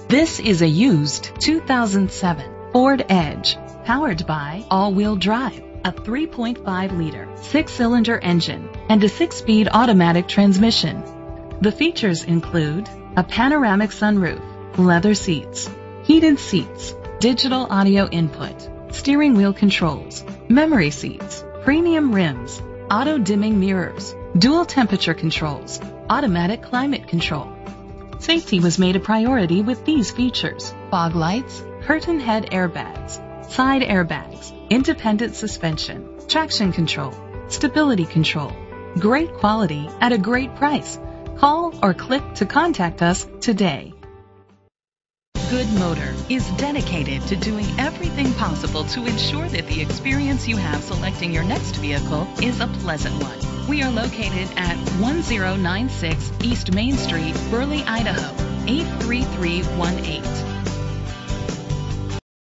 This is a used 2007 Ford Edge, powered by all-wheel drive, a 3.5-liter six-cylinder engine, and a 6-speed automatic transmission. The features include a panoramic sunroof, leather seats, heated seats, digital audio input, steering wheel controls, memory seats, premium rims, auto-dimming mirrors, dual temperature controls, automatic climate control. Safety was made a priority with these features: fog lights, curtain head airbags, side airbags, independent suspension, traction control, stability control. Great quality at a great price. Call or click to contact us today. Good Motor is dedicated to doing everything possible to ensure that the experience you have selecting your next vehicle is a pleasant one. We are located at 1096 East Main Street, Burley, Idaho, 83318.